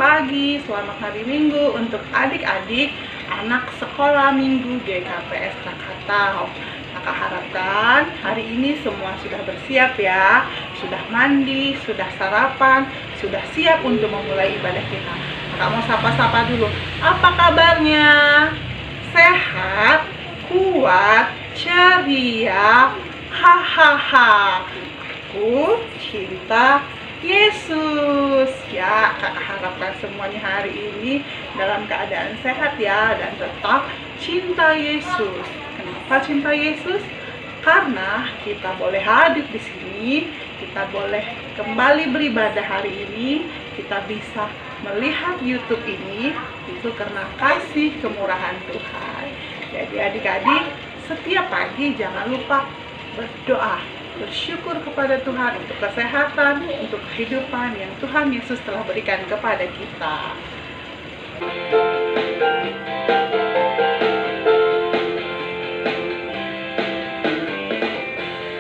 pagi, selamat hari Minggu untuk adik-adik anak sekolah minggu GKPS Krakatau. Kakak harapkan hari ini semua sudah bersiap ya, sudah mandi, sudah sarapan, sudah siap untuk memulai ibadah kita. Kakak mau sapa-sapa dulu. Apa kabarnya? Sehat, kuat, ceria, hahaha. Aku cinta Yesus. Ya, kakak harapkan semuanya hari ini dalam keadaan sehat ya, dan tetap cinta Yesus. Kenapa cinta Yesus? Karena kita boleh hadir di sini, kita boleh kembali beribadah hari ini, kita bisa melihat YouTube ini, itu karena kasih kemurahan Tuhan. Jadi adik-adik, setiap pagi jangan lupa berdoa, bersyukur kepada Tuhan untuk kesehatan, untuk kehidupan yang Tuhan Yesus telah berikan kepada kita.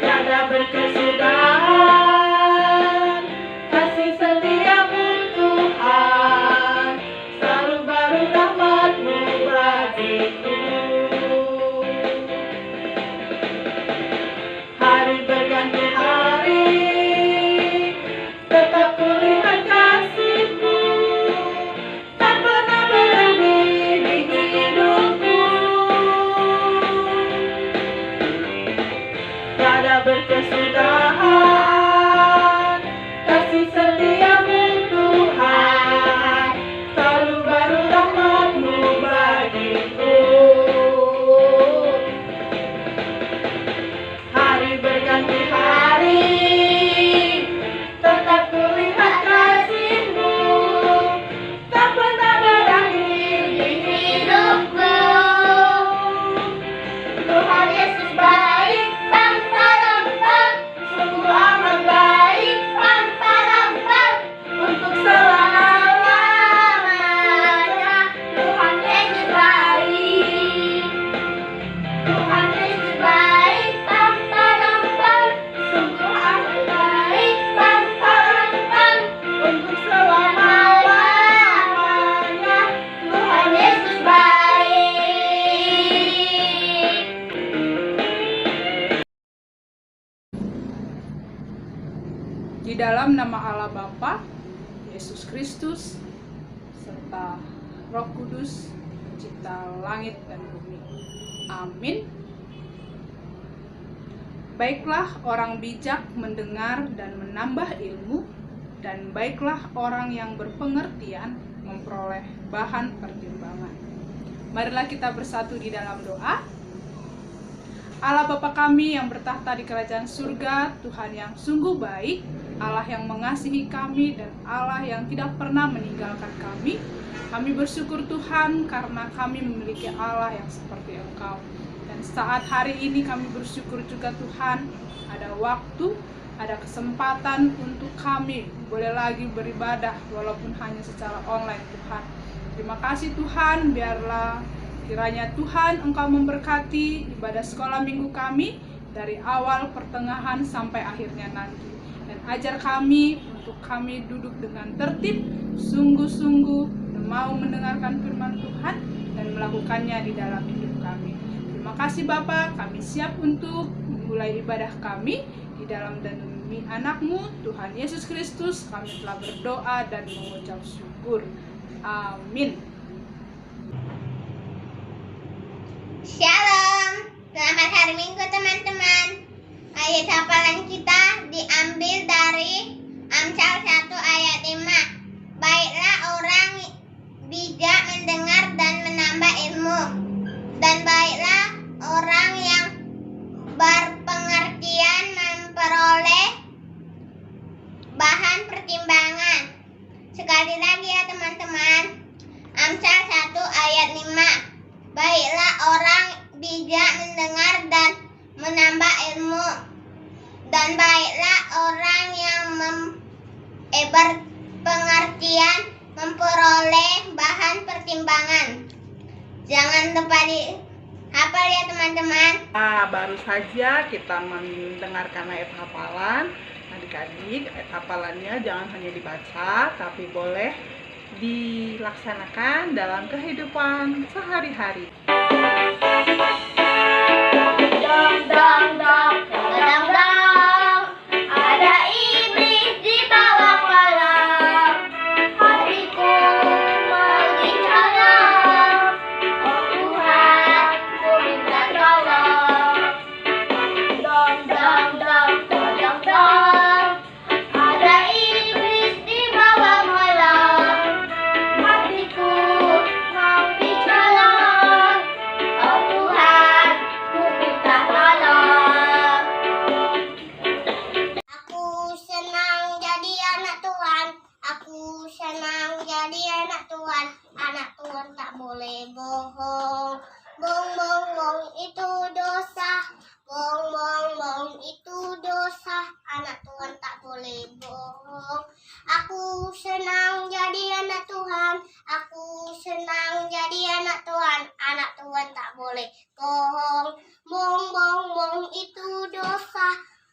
Tiada berkesudahan kasih setiamu Tuhan, selalu baru rahmat-Mu bagiku. Hari berganti hari, tetap kulihat kasih-Mu, tak pernah berhenti di hidupku. Tiada berkesudahan kasih setiamu Tuhan, selalu baru rahmat-Mu bagiku. Hari berganti hari, tetap kulihat kasih-Mu, tak pernah berakhir di hidupku. Tuhan Yesus baik, tanpa rampant, sungguh amat baik, tanpa rampant, untuk selama-lamanya. Tuhan Yesus baik, Tuhan Yesus baik, tanpa rampant, sungguh amat baik, tanpa rampant, untuk selama-lamanya. Tuhan Yesus baik. Di dalam nama Allah Bapa, Yesus Kristus, serta Roh Kudus, pencipta langit dan bumi. Amin. Baiklah orang bijak mendengar dan menambah ilmu, dan baiklah orang yang berpengertian memperoleh bahan pertimbangan. Marilah kita bersatu di dalam doa. Allah Bapa kami yang bertahta di kerajaan surga, Tuhan yang sungguh baik, Allah yang mengasihi kami, dan Allah yang tidak pernah meninggalkan kami. Kami bersyukur Tuhan karena kami memiliki Allah yang seperti Engkau. Dan saat hari ini kami bersyukur juga Tuhan, ada waktu, ada kesempatan untuk kami boleh lagi beribadah walaupun hanya secara online Tuhan. Terima kasih Tuhan, biarlah kiranya Tuhan Engkau memberkati ibadah sekolah minggu kami dari awal, pertengahan, sampai akhirnya nanti. Dan ajar kami untuk kami duduk dengan tertib, sungguh-sungguh mau mendengarkan firman Tuhan dan melakukannya di dalam hidup kami. Terima kasih Bapa, kami siap untuk memulai ibadah kami di dalam dan demi anak-Mu, Tuhan Yesus Kristus. Kami telah berdoa dan mengucap syukur. Amin. Shalom, selamat hari Minggu teman-teman. Ayat hafalan kita diambil dari Amsal 1 ayat 5. Baiklah orang bijak mendengar dan menambah ilmu, dan baiklah orang yang berpengertian memperoleh bahan pertimbangan. Sekali lagi ya teman-teman, Amsal 1 ayat 5. Baiklah orang bijak mendengar dan menambah ilmu, dan baiklah orang yang berpengertian memperoleh bahan pertimbangan. Jangan lupa dihafal ya teman-teman. Nah, baru saja kita mendengarkan ayat hafalan. Adik-adik, ayat hafalannya jangan hanya dibaca, tapi boleh dilaksanakan dalam kehidupan sehari-hari. Dong dong dong, dong dong, ada iblis di bawah kolam. Hatiku berbicara, oh Tuhan, ku minta tolong. Dong dong dong, dong dong, ada iblis di bawah kolam. Hatiku mau bicara, oh Tuhan, ku minta tolong. Aku senang jadi anak Tuhan. Aku senang jadi anak Tuhan. Anak Tuhan tak boleh bohong. Bong bong bong itu dosa. Bong bong bong itu dosa. Anak Tuhan tak boleh bohong. Aku senang jadi anak Tuhan. Aku senang jadi anak Tuhan. Anak Tuhan tak boleh bohong. Bong bong bong itu dosa.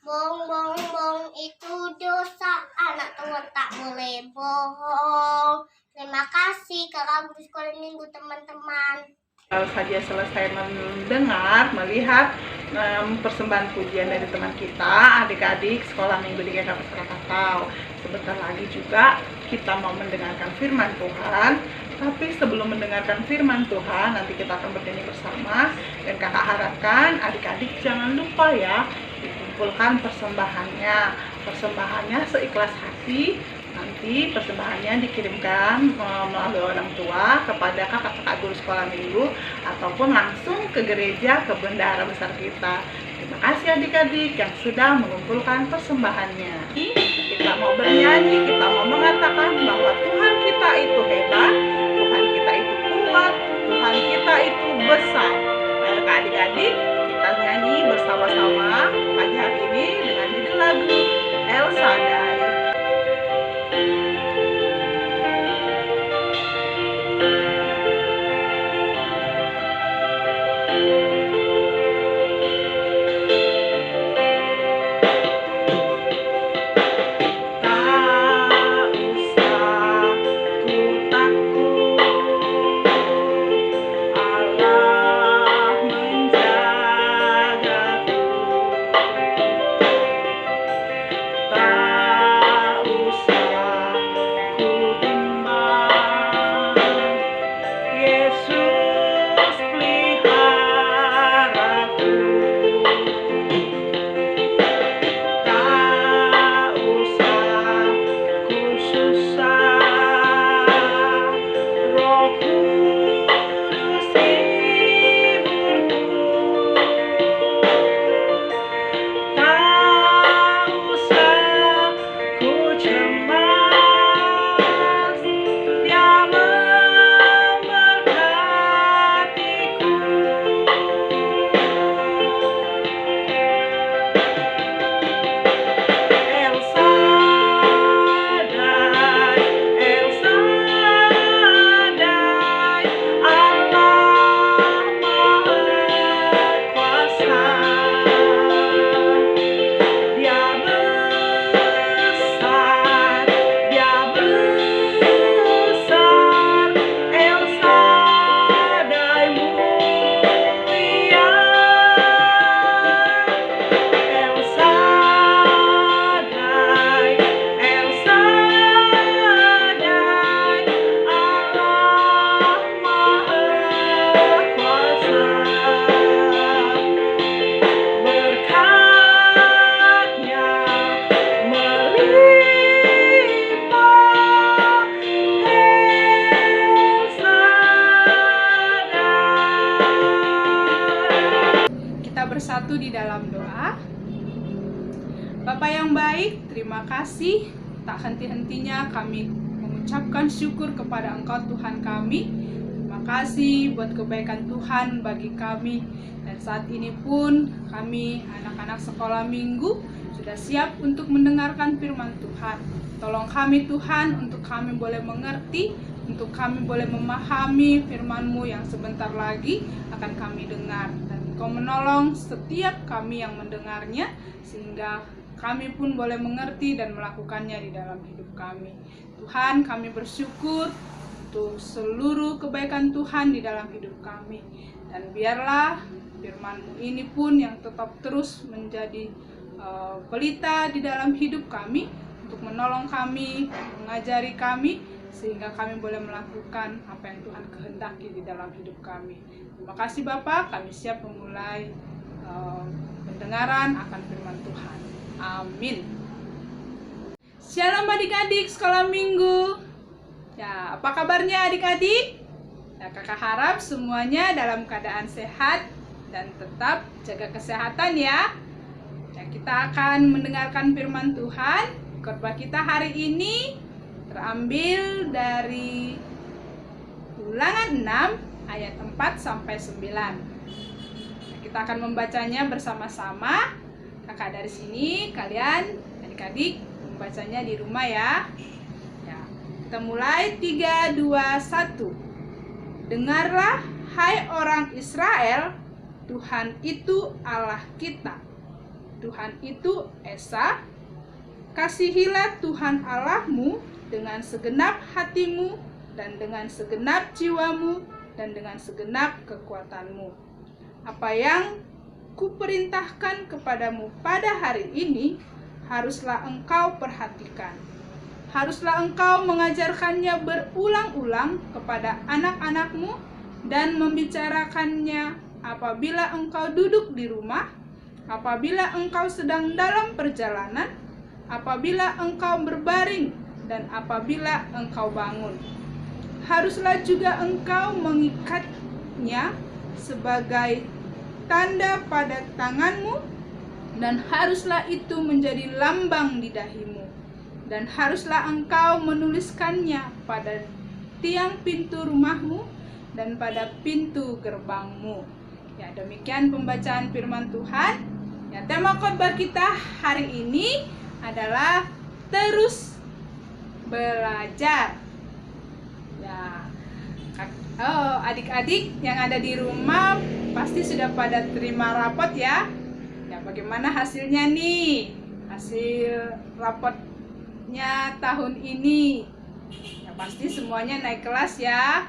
Bong bong bong itu dosa. Anak Tuhan tak boleh bohong. Terima kasih Kakak Guru Sekolah Minggu teman-teman. Kalau saja selesai mendengar, melihat persembahan pujian dari teman kita, adik-adik sekolah minggu di GKP Krakatau. Sebentar lagi juga kita mau mendengarkan firman Tuhan. Tapi sebelum mendengarkan firman Tuhan, nanti kita akan bernyanyi bersama. Dan kakak harapkan adik-adik jangan lupa ya, dikumpulkan persembahannya. Persembahannya seikhlas hati. Nanti persembahannya dikirimkan melalui orang tua kepada kakak-kakak guru sekolah minggu ataupun langsung ke gereja, ke bendahara besar kita. Terima kasih adik-adik yang sudah mengumpulkan persembahannya. Kita mau bernyanyi, kita mau mengatakan bahwa Tuhan kita itu hebat, Tuhan kita itu kuat, Tuhan kita itu besar. Baik adik-adik, kita nyanyi bersama-sama pagi hari ini dengan judul lagu El Shaddai. Bersatu di dalam doa. Bapa yang baik, terima kasih. Tak henti-hentinya kami mengucapkan syukur kepada Engkau Tuhan kami. Terima kasih buat kebaikan Tuhan bagi kami. Dan saat ini pun kami anak-anak sekolah minggu sudah siap untuk mendengarkan firman Tuhan. Tolong kami Tuhan untuk kami boleh mengerti, untuk kami boleh memahami firman-Mu yang sebentar lagi akan kami dengar. Dan Kau menolong setiap kami yang mendengarnya, sehingga kami pun boleh mengerti dan melakukannya di dalam hidup kami. Tuhan, kami bersyukur untuk seluruh kebaikan Tuhan di dalam hidup kami. Dan biarlah firman-Mu ini pun yang tetap terus menjadi pelita di dalam hidup kami, untuk menolong kami, mengajari kami, sehingga kami boleh melakukan apa yang Tuhan kehendaki di dalam hidup kami. Terima kasih Bapak, kami siap memulai pendengaran akan firman Tuhan. Amin. Shalom adik-adik sekolah minggu. Ya, apa kabarnya adik-adik? Ya, kakak harap semuanya dalam keadaan sehat dan tetap jaga kesehatan ya. Ya, kita akan mendengarkan firman Tuhan. Khotbah kita hari ini terambil dari Ulangan 6 ayat 4 sampai 9. Nah, kita akan membacanya bersama-sama. Kakak dari sini, kalian adik-adik membacanya di rumah ya. Ya, kita mulai 3 2 1. Dengarlah hai orang Israel, Tuhan itu Allah kita. Tuhan itu Esa. Kasihilah Tuhan Allahmu dengan segenap hatimu dan dengan segenap jiwamu dan dengan segenap kekuatanmu. Apa yang kuperintahkan kepadamu pada hari ini haruslah engkau perhatikan. Haruslah engkau mengajarkannya berulang-ulang kepada anak-anakmu dan membicarakannya apabila engkau duduk di rumah, apabila engkau sedang dalam perjalanan, apabila engkau berbaring, dan apabila engkau bangun. Haruslah juga engkau mengikatnya sebagai tanda pada tanganmu, dan haruslah itu menjadi lambang di dahimu. Dan haruslah engkau menuliskannya pada tiang pintu rumahmu dan pada pintu gerbangmu. Ya, demikian pembacaan firman Tuhan. Ya, tema khotbah kita hari ini adalah terus belajar. Ya, adik-adik yang ada di rumah pasti sudah pada terima rapot ya. Ya, bagaimana hasilnya nih? Hasil rapotnya tahun ini. Ya, pasti semuanya naik kelas ya.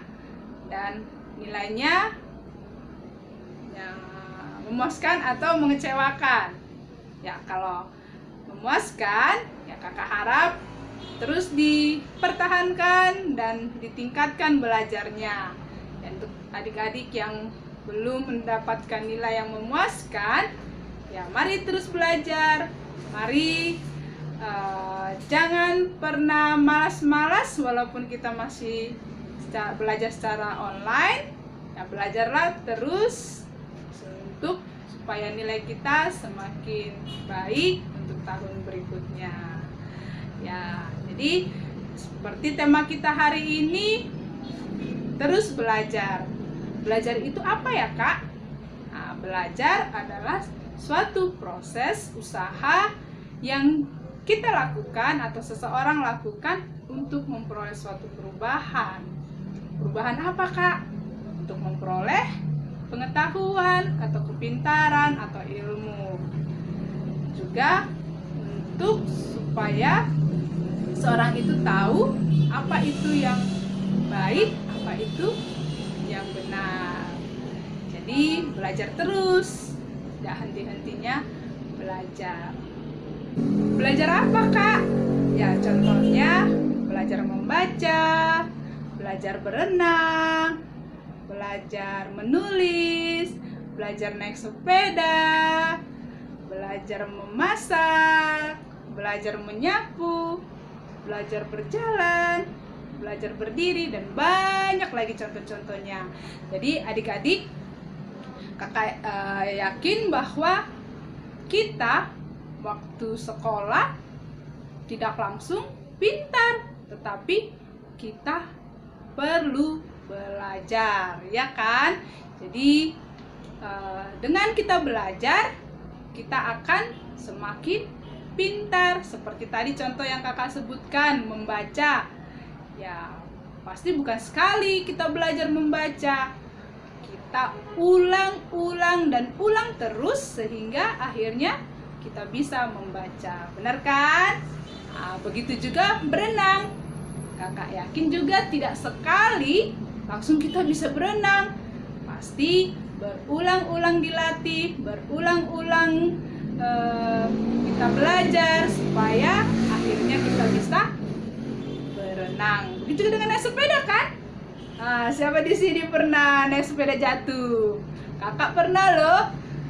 Dan nilainya ya, memuaskan atau mengecewakan. Ya, kalau memuaskan, ya kakak harap terus dipertahankan dan ditingkatkan belajarnya. Dan untuk adik-adik yang belum mendapatkan nilai yang memuaskan, ya mari terus belajar. Mari jangan pernah malas-malas walaupun kita masih belajar secara online. Ya, belajarlah terus untuk supaya nilai kita semakin baik untuk tahun berikutnya. Ya, jadi seperti tema kita hari ini, terus belajar. Belajar itu apa ya, Kak? Nah, belajar adalah suatu proses usaha yang kita lakukan atau seseorang lakukan untuk memperoleh suatu perubahan. Perubahan apa, Kak? Untuk memperoleh pengetahuan atau kepintaran atau ilmu. Juga untuk supaya seorang itu tahu apa itu yang baik, apa itu yang benar. Jadi belajar terus, tidak henti-hentinya belajar. Belajar apa, Kak? Ya, contohnya belajar membaca, belajar berenang, belajar menulis, belajar naik sepeda, belajar memasak, belajar menyapu, belajar berjalan, belajar berdiri, dan banyak lagi contoh-contohnya. Jadi adik-adik, kakak yakin bahwa kita waktu sekolah tidak langsung pintar, tetapi kita perlu belajar, ya kan? Jadi dengan kita belajar, kita akan semakin pintar. Seperti tadi contoh yang kakak sebutkan, membaca. Ya, pasti bukan sekali kita belajar membaca. Kita ulang dan ulang terus sehingga akhirnya kita bisa membaca. Benar kan? Nah, begitu juga berenang. Kakak yakin juga tidak sekali langsung kita bisa berenang. Pasti berulang-ulang dilatih, berulang-ulang kita belajar supaya akhirnya kita bisa berenang. Begitu juga dengan naik sepeda kan? Nah, siapa di sini pernah naik sepeda jatuh? Kakak pernah loh.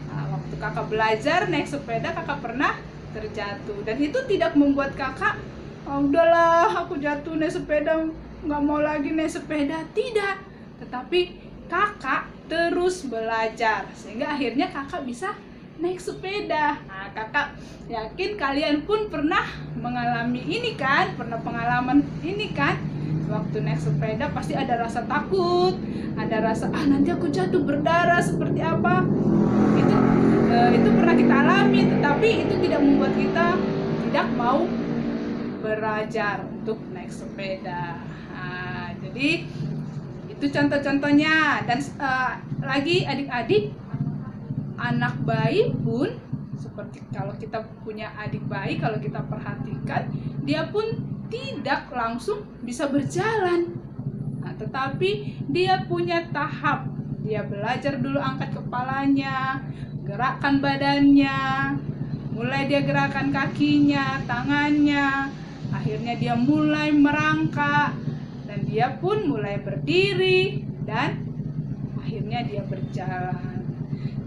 Nah, waktu kakak belajar naik sepeda, kakak pernah terjatuh. Dan itu tidak membuat kakak, oh, udahlah aku jatuh naik sepeda, nggak mau lagi naik sepeda. Tidak. Tetapi kakak terus belajar sehingga akhirnya kakak bisa naik sepeda. Nah, kakak yakin kalian pun pernah mengalami ini kan? Pernah pengalaman ini kan? Waktu naik sepeda pasti ada rasa takut, ada rasa nanti aku jatuh berdarah seperti apa. Itu pernah kita alami, tetapi itu tidak membuat kita tidak mau belajar untuk naik sepeda. Nah, jadi itu contoh-contohnya. Dan lagi adik-adik, anak bayi pun seperti kalau kita punya adik bayi, kalau kita perhatikan, dia pun tidak langsung bisa berjalan. Nah, tetapi dia punya tahap. Dia belajar dulu angkat kepalanya, gerakkan badannya, mulai dia gerakan kakinya, tangannya, akhirnya dia mulai merangkak, dan dia pun mulai berdiri, dan akhirnya dia berjalan.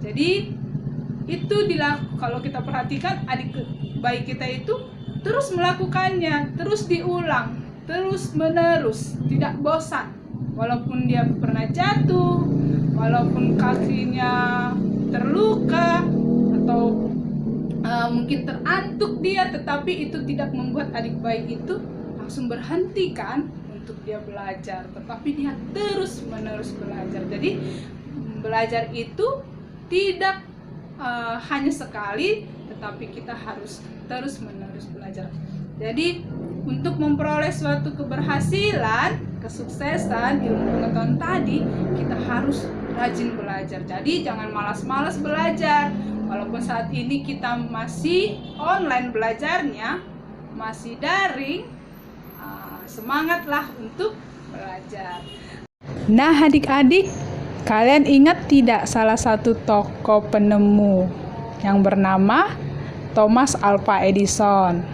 Jadi itu kalau kita perhatikan adik bayi kita itu terus melakukannya, terus diulang, terus menerus, tidak bosan. Walaupun dia pernah jatuh, walaupun kakinya terluka atau mungkin terantuk dia, tetapi itu tidak membuat adik bayi itu langsung berhenti kan untuk dia belajar, tetapi dia terus menerus belajar. Jadi belajar itu tidak hanya sekali, tetapi kita harus terus menerus belajar. Jadi untuk memperoleh suatu keberhasilan, kesuksesan, ilmu pengetahuan tadi, kita harus rajin belajar. Jadi jangan malas-malas belajar. Walaupun saat ini kita masih online belajarnya, masih daring, semangatlah untuk belajar. Nah adik-adik, kalian ingat tidak salah satu tokoh penemu yang bernama Thomas Alva Edison?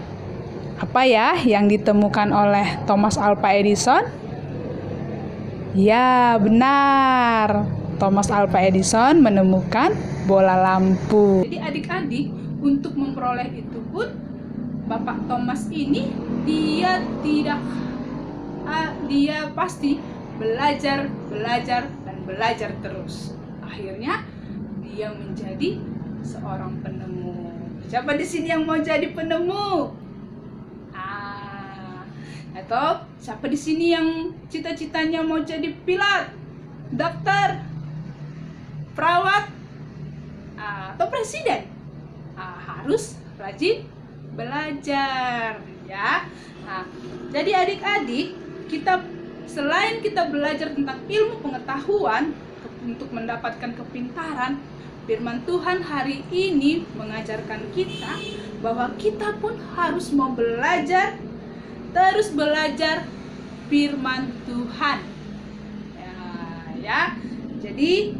Apa ya yang ditemukan oleh Thomas Alva Edison? Ya, benar. Thomas Alva Edison menemukan bola lampu. Jadi adik-adik, untuk memperoleh itu pun Bapak Thomas ini dia pasti belajar dan belajar terus. Akhirnya dia menjadi seorang penemu. Siapa di sini yang mau jadi penemu? Atau siapa di sini yang cita-citanya mau jadi pilot, dokter, perawat, atau presiden? Harus rajin belajar, ya. Nah, jadi adik-adik, selain kita belajar tentang ilmu pengetahuan untuk mendapatkan kepintaran, firman Tuhan hari ini mengajarkan kita bahwa kita pun harus mau belajar, terus belajar firman Tuhan. Ya. Jadi,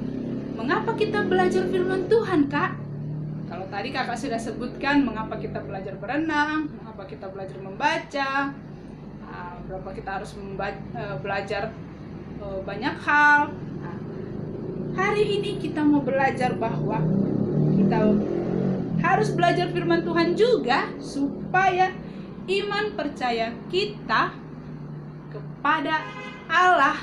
mengapa kita belajar firman Tuhan, Kak? Kalau tadi kakak sudah sebutkan mengapa kita belajar berenang, mengapa kita belajar membaca, berapa kita harus belajar banyak hal. Nah, hari ini kita mau belajar bahwa kita harus belajar firman Tuhan juga supaya iman percaya kita kepada Allah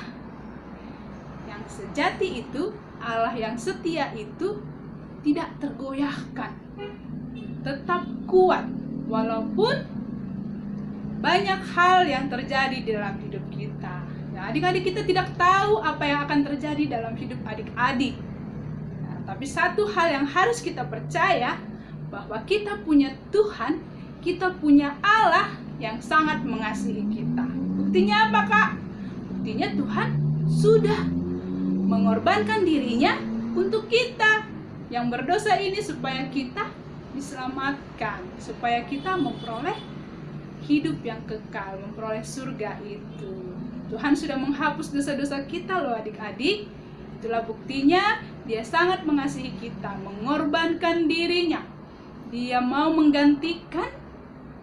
yang sejati itu, Allah yang setia itu tidak tergoyahkan, tetap kuat walaupun banyak hal yang terjadi di dalam hidup kita. Nah, adik-adik kita tidak tahu apa yang akan terjadi dalam hidup adik-adik. Nah, tapi satu hal yang harus kita percaya, bahwa kita punya Tuhan, kita punya Allah yang sangat mengasihi kita. Buktinya apa, Kak? Buktinya Tuhan sudah mengorbankan dirinya untuk kita yang berdosa ini supaya kita diselamatkan, supaya kita memperoleh hidup yang kekal, memperoleh surga itu. Tuhan sudah menghapus dosa-dosa kita loh adik-adik. Itulah buktinya Dia sangat mengasihi kita, mengorbankan dirinya. Dia mau menggantikan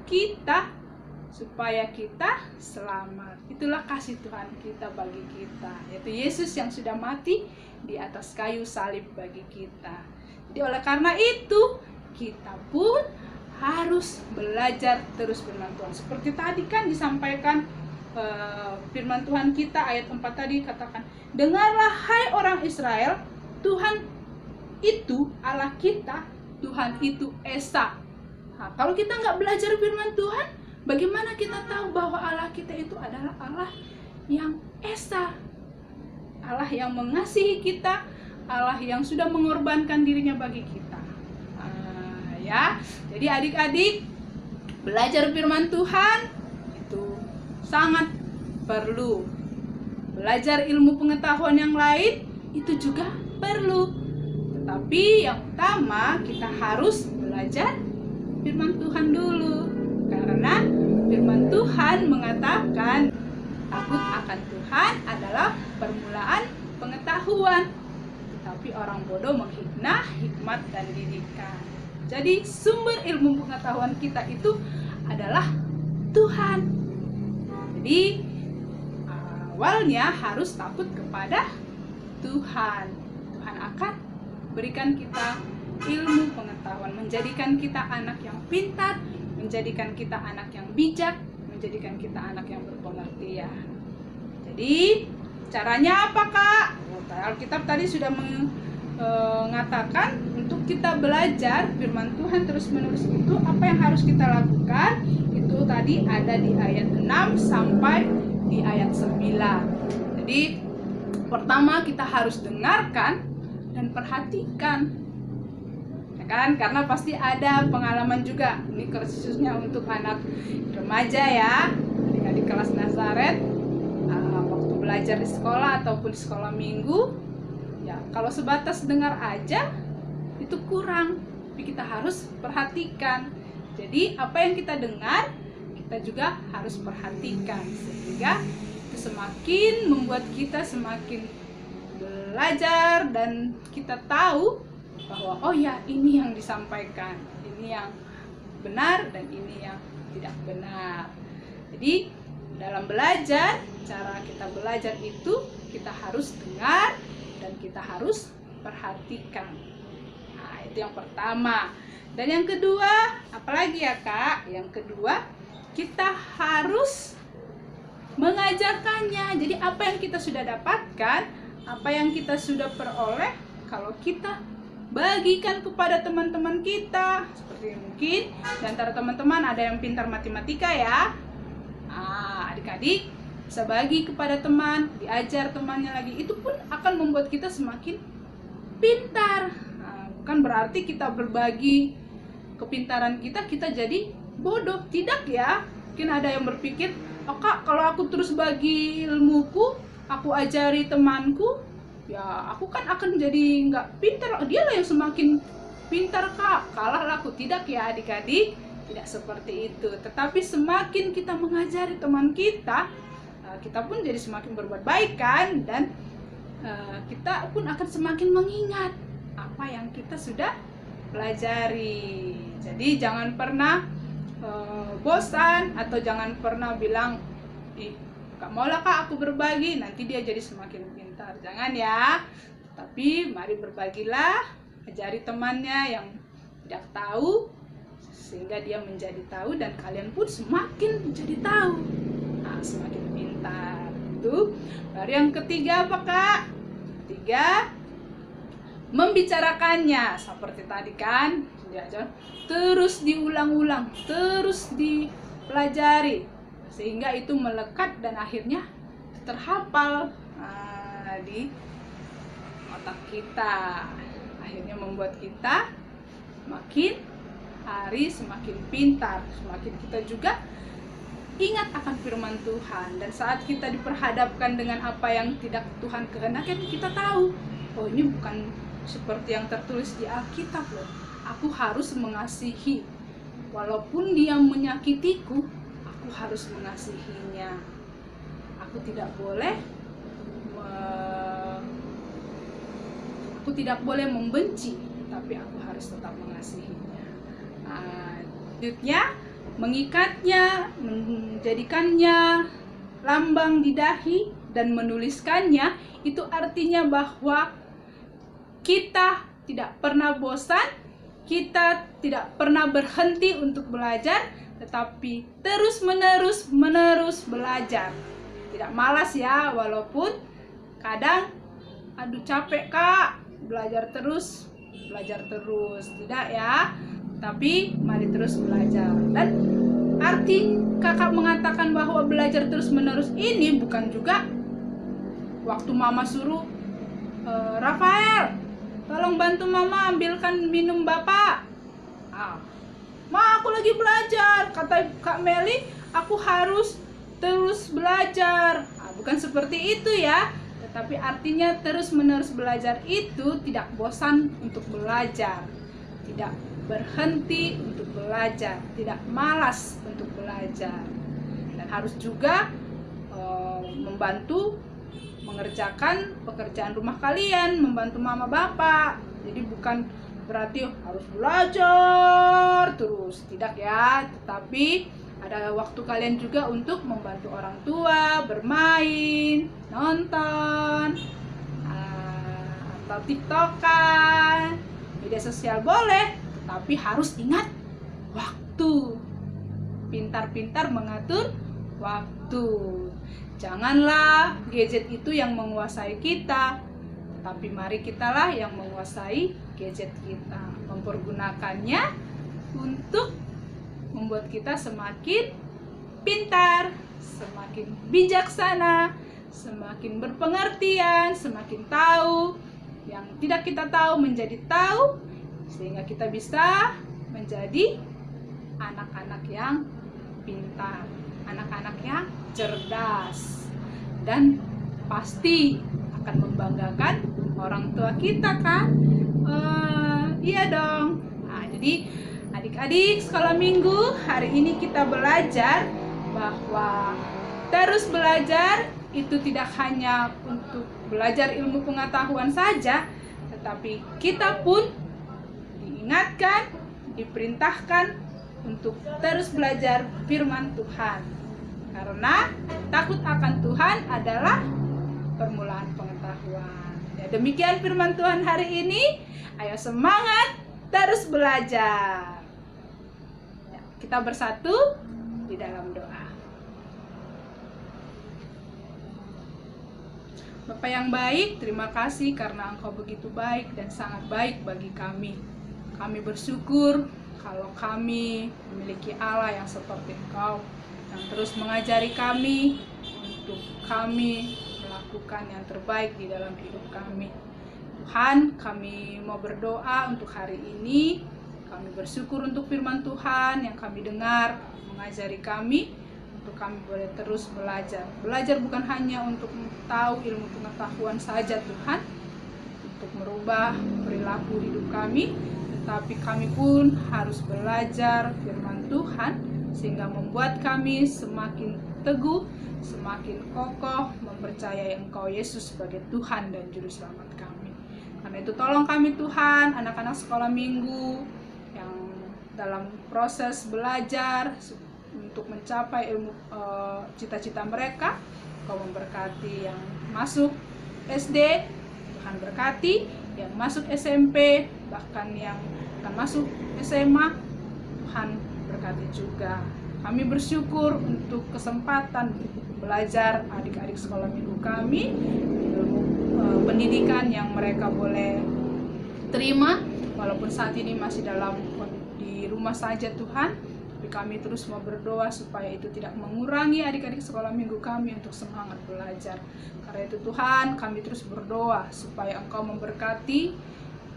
kita supaya kita selamat. Itulah kasih Tuhan kita bagi kita, yaitu Yesus yang sudah mati di atas kayu salib bagi kita. Jadi oleh karena itu, kita pun harus belajar terus firman Tuhan. Seperti tadi kan disampaikan firman Tuhan kita ayat 4 tadi katakan, dengarlah hai orang Israel, Tuhan itu Allah kita, Tuhan itu Esa. Nah, kalau kita nggak belajar firman Tuhan, bagaimana kita tahu bahwa Allah kita itu adalah Allah yang Esa, Allah yang mengasihi kita, Allah yang sudah mengorbankan dirinya bagi kita. Ya, jadi adik-adik, belajar firman Tuhan itu sangat perlu. Belajar ilmu pengetahuan yang lain itu juga perlu. Tetapi yang utama kita harus belajar firman Tuhan dulu. Karena firman Tuhan mengatakan takut akan Tuhan adalah permulaan pengetahuan. Tetapi orang bodoh menghina hikmat dan didikan. Jadi sumber ilmu pengetahuan kita itu adalah Tuhan. Jadi awalnya harus takut kepada Tuhan. Tuhan akan berikan kita ilmu pengetahuan, menjadikan kita anak yang pintar, menjadikan kita anak yang bijak, menjadikan kita anak yang berpengertian. Jadi caranya apa, Kak? Alkitab tadi sudah mengatakan untuk kita belajar firman Tuhan terus-menerus itu apa yang harus kita lakukan. Itu tadi ada di ayat 6 sampai di ayat 9. Jadi pertama kita harus dengarkan dan perhatikan, ya kan? Karena pasti ada pengalaman juga. Ini khususnya untuk anak remaja ya, adik-adik kelas Nazaret, waktu belajar di sekolah ataupun di sekolah minggu. Ya, kalau sebatas dengar aja itu kurang, tapi kita harus perhatikan. Jadi apa yang kita dengar, kita juga harus perhatikan, sehingga itu semakin membuat kita semakin belajar dan kita tahu bahwa oh ya, ini yang disampaikan, ini yang benar dan ini yang tidak benar. Jadi dalam belajar, cara kita belajar itu kita harus dengar dan kita harus perhatikan. Nah, itu yang pertama. Dan yang kedua, apalagi ya Kak? Yang kedua, kita harus mengajarkannya. Jadi apa yang kita sudah dapatkan, apa yang kita sudah peroleh, kalau kita bagikan kepada teman-teman kita, seperti mungkin di antara teman-teman ada yang pintar matematika ya. Nah, adik-adik bisa bagi kepada teman, diajar temannya lagi, itu pun akan membuat kita semakin pintar. Nah, bukan berarti kita berbagi kepintaran kita jadi bodoh, tidak ya. Mungkin ada yang berpikir, oh Kak, kalau aku terus bagi ilmuku, aku ajari temanku, ya aku kan akan jadi nggak pintar, dia lah yang semakin pintar Kak, kalah aku. Tidak ya adik-adik, tidak seperti itu. Tetapi semakin kita mengajari teman kita, kita pun jadi semakin berbuat baik kan, dan kita pun akan semakin mengingat apa yang kita sudah pelajari. Jadi jangan pernah bosan atau jangan pernah bilang, ih gak maulah Kak aku berbagi, nanti dia jadi semakin pintar. Jangan ya. Tapi mari berbagilah, ajari temannya yang tidak tahu sehingga dia menjadi tahu dan kalian pun semakin menjadi tahu. Nah, semakin pintar. Itu. Lalu yang ketiga apa Kak? Ketiga, membicarakannya. Seperti tadi kan, terus diulang-ulang, terus dipelajari sehingga itu melekat dan akhirnya terhafal di otak kita. Akhirnya membuat kita makin hari semakin pintar, semakin kita juga ingat akan firman Tuhan. Dan saat kita diperhadapkan dengan apa yang tidak Tuhan kehendaki, kita tahu, oh ini bukan seperti yang tertulis di Alkitab loh. aku harus mengasihi. Walaupun dia menyakitiku, aku harus mengasihinya. Aku tidak boleh membenci, tapi aku harus tetap mengasihinya. Selanjutnya, mengikatnya, menjadikannya lambang di dahi dan menuliskannya, itu artinya bahwa kita tidak pernah bosan, kita tidak pernah berhenti untuk belajar, tetapi terus-menerus belajar. Tidak malas ya, walaupun kadang aduh capek kak, belajar terus, tidak ya, tapi mari terus belajar. Dan arti kakak mengatakan bahwa belajar terus-menerus ini bukan juga waktu mama suruh, Rafael, tolong bantu mama ambilkan minum bapak. Ma, aku lagi belajar, kata Kak Meli, aku harus terus belajar. Bukan seperti itu ya, tetapi artinya terus-menerus belajar itu tidak bosan untuk belajar, tidak berhenti untuk belajar, tidak malas untuk belajar, dan harus juga membantu mengerjakan pekerjaan rumah kalian, membantu mama bapak. Jadi bukan berarti harus belajar terus, tidak ya, tetapi ada waktu kalian juga untuk membantu orang tua, bermain, nonton, atau tiktokan, media sosial boleh, tetapi harus ingat waktu. Pintar-pintar mengatur waktu. Janganlah gadget itu yang menguasai kita, tapi mari kitalah yang menguasai gadget kita, mempergunakannya untuk membuat kita semakin pintar, semakin bijaksana, semakin berpengertian, semakin tahu. Yang tidak kita tahu menjadi tahu, sehingga kita bisa menjadi anak-anak yang pintar, anak-anak yang cerdas, dan pasti akan membanggakan orang tua kita kan? Iya dong. Jadi adik-adik sekolah minggu, hari ini kita belajar bahwa terus belajar itu tidak hanya untuk belajar ilmu pengetahuan saja, tetapi kita pun diingatkan, diperintahkan untuk terus belajar firman Tuhan. Karena takut akan Tuhan adalah permulaan pengetahuan. Ya, demikian firman Tuhan hari ini. Ayo semangat terus belajar. Ya, kita bersatu di dalam doa. Bapa yang baik, terima kasih karena Engkau begitu baik dan sangat baik bagi kami. Kami bersyukur kalau kami memiliki Allah yang seperti Engkau, yang terus mengajari kami untuk kami melakukan yang terbaik di dalam hidup kami. Tuhan, kami mau berdoa untuk hari ini. Kami bersyukur untuk firman Tuhan yang kami dengar, mengajari kami, untuk kami boleh terus belajar. Belajar bukan hanya untuk tahu ilmu pengetahuan saja Tuhan, untuk merubah perilaku hidup kami, tetapi kami pun harus belajar firman Tuhan, sehingga membuat kami semakin teguh, semakin kokoh mempercayai Engkau Yesus sebagai Tuhan dan Juru Selamat kami. Karena itu tolong kami Tuhan, anak-anak sekolah minggu yang dalam proses belajar untuk mencapai ilmu cita-cita mereka, Kau memberkati yang masuk SD, Tuhan berkati, yang masuk SMP, bahkan yang akan masuk SMA, Tuhan berkati juga. Kami bersyukur untuk kesempatan belajar adik-adik sekolah minggu kami, ilmu pendidikan yang mereka boleh terima, walaupun saat ini masih di rumah saja Tuhan. Tapi kami terus mau berdoa supaya itu tidak mengurangi adik-adik sekolah minggu kami untuk semangat belajar. Karena itu Tuhan, kami terus berdoa supaya Engkau memberkati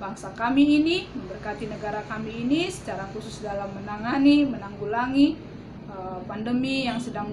bangsa kami ini, memberkati negara kami ini secara khusus dalam menanggulangi pandemi yang sedang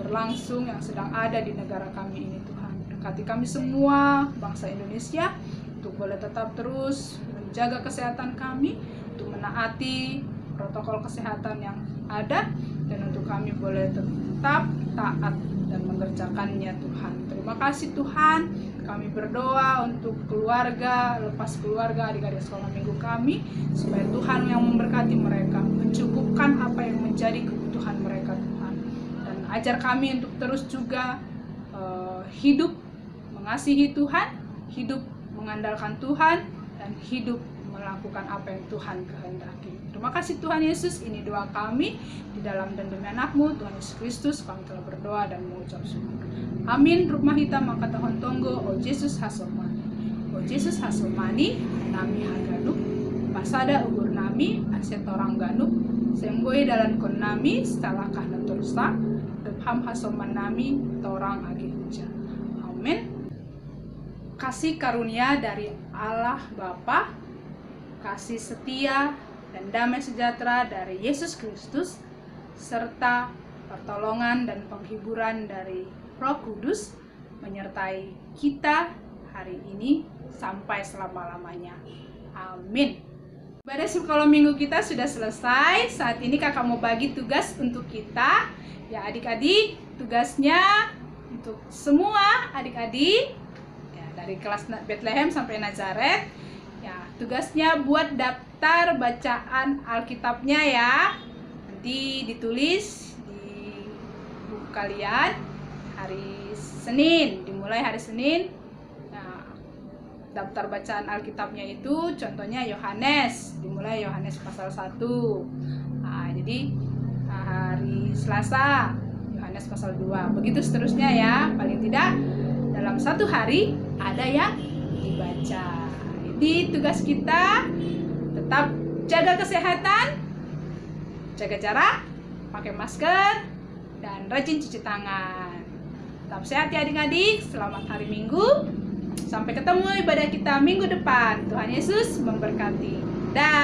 berlangsung, yang sedang ada di negara kami ini Tuhan. Berkati kami semua, bangsa Indonesia, untuk boleh tetap terus menjaga kesehatan kami, untuk menaati protokol kesehatan yang ada, dan untuk kami boleh tetap taat dan mengerjakannya Tuhan. Terima kasih Tuhan. Kami berdoa untuk keluarga, lepas keluarga, adik-adik sekolah minggu kami, supaya Tuhan yang memberkati mereka, mencukupkan apa yang menjadi kebutuhan mereka Tuhan. Dan ajar kami untuk terus juga hidup mengasihi Tuhan, hidup mengandalkan Tuhan, dan hidup melakukan apa yang Tuhan kehendaki. Terima kasih Tuhan Yesus, ini doa kami di dalam dan demi anakmu Tuhan Yesus Kristus. Kami telah berdoa dan mengucap syukur. Amin. Rumah hitam maka tahun tonggo o Yesus hasomani. O Yesus hasomani nami haganuk. Pasada ugur nami aset orang ganuk. Semboy dalam kon nami setalakah naturusak. Depham hasoman nami torang agi hujan. Amin. Kasih karunia dari Allah Bapa, kasih setia dan damai sejahtera dari Yesus Kristus, serta pertolongan dan penghiburan dari Roh Kudus menyertai kita hari ini sampai selama-lamanya. Amin. Ibadah sekolah minggu kita sudah selesai. Saat ini kakak mau bagi tugas untuk kita. Ya adik-adik, tugasnya untuk semua adik-adik ya, dari kelas Bethlehem sampai Nazaret. Ya, tugasnya buat daftar bacaan Alkitabnya ya. Nanti ditulis di buku kalian hari Senin, dimulai hari Senin. Nah, daftar bacaan Alkitabnya itu contohnya Yohanes, dimulai Yohanes pasal 1. Nah, jadi hari Selasa Yohanes pasal 2. Begitu seterusnya ya. Paling tidak dalam satu hari ada yang dibaca. Jadi tugas kita tetap jaga kesehatan, jaga jarak, pakai masker, dan rajin cuci tangan. Tetap sehat ya adik-adik. Selamat hari Minggu. Sampai ketemu ibadah kita minggu depan. Tuhan Yesus memberkati. Dah.